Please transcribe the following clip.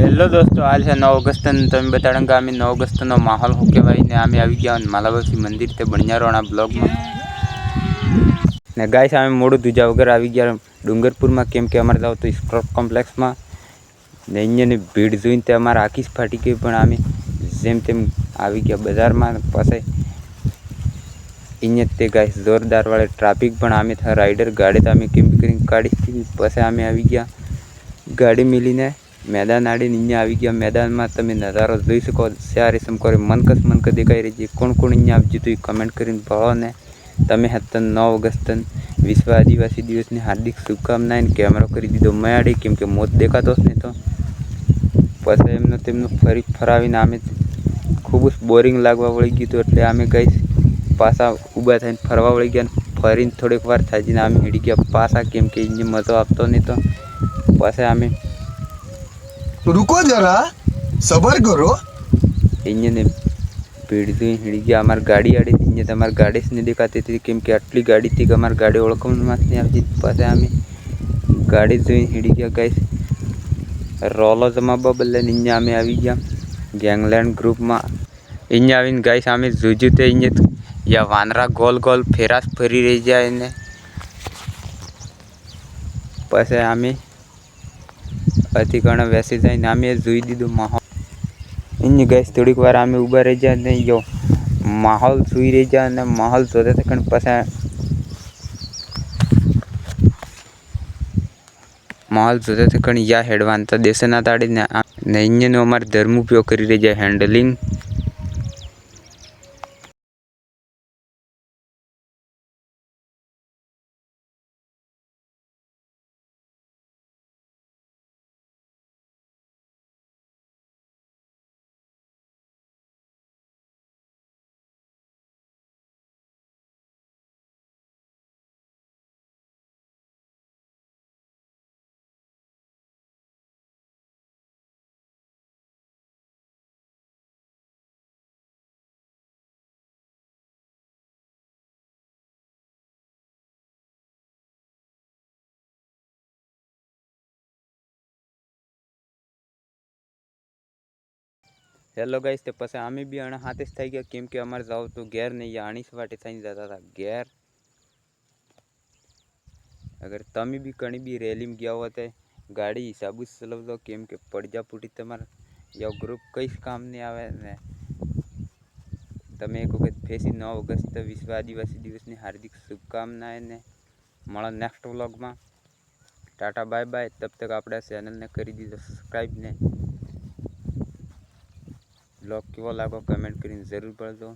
Hello दोस्तों, आज है 9 अगस्त। तमें बताऊँगा आम 9 अगस्त माहौल हो के भाई ने आम आई गया मालाबासी मंदिर ते बनिया रोना ब्लॉग में ने गाइस आम मोड़ू दूजा वगर आ गया डूंगरपुर में केम के अमर जाओ तो स्पोर्ट कॉम्प्लेक्स में ने अँ भीड़ जोईने अमरा आखीज फाटी गई पण आम जेम तेम आ गया बजार में पास अँ गाइस जोरदार वाले ट्राफिक पण आम था राइडर गाड़ी तो आम केम कर काढ़ी थी पास आम आ गया गाड़ी मिली ने मैदान आड़ी अँ आ गया मैदान में तब नजारो जी सको सारे समकोरे मनकस देखाई रही है। कौन कौन अँ आपजो तो कमेंट कर भाड़ो ने तमें हतन 9 अगस्त विश्व आदिवासी दिवस की हार्दिक शुभकामनाएं कैमरो कर दीधो मैं आड़ी केम के मोत देखातो नहीं तो पस एमनो तेमनो फरी फरावीने आमे खूब बोरिंग लागवा वળી गયું तो એટલે आमे गई पासा ऊभा थईने फरवा वળી गया फरीने थोड़ीक वार थाजीने आमे हीड़ी गया पासा केम के अँ मजो आपतो नहीं तो पासे आमे रुको जरा सबर करो अँ भीड़ जोई हीड़ी गया अमर गाड़ी आड़ी थी अँ तमार गाड़ी से नहीं दिखाती थी केम के आटली गाड़ी थी कि अमर गाड़ी ओळखवा में नहीं आवती पासे आमे गाड़ी जोई हीड़ी गया गाइस रोलो जमाबा बदले अँ आमे आ गया गैंगलैंड ग्रुप में अँ आवीने गाइस आमे जोजू ते अँ या वानरा गोल गोल फेरास फरी रही जाए ने पासे आमे अति घणा बेसी जाए आमे जोई दीधो माहौल अँ गाइस थोड़ीक वार आमे ऊभा रही जाए ने यो माहौल जोई रही जाए ने माहौल जोते तकन पासे माहौल जोते तकन या हेडवान तो देशना ताड़ी ने अँ अमर धर्म उपयोग करी रही जाए हैंडलिंग हेलो गाइस तो पसे आमे भी अण हाथेस थई गया केम के अमर जाओ तो घेर नहीं या आनीस वाटे थई जाता था घेर अगर तमी भी कहीं भी रैली में गया हुआ तो गाड़ी हिसाब से चलाव दो केम के पड़जा पुटी तमार या ग्रुप कई काम नहीं आवे ने तमे एक वक्त फेसी 9 अगस्त विश्व आदिवासी दिवस की हार्दिक शुभकामनाएं ने मळो नेक्स्ट व्लॉग में टाटा बाय बाय। तब तक अपने चैनल ने कर दीजिए सब्सक्राइब ने ब्लॉग केवो लागो कमेंट कर जरूर पढ़ दो।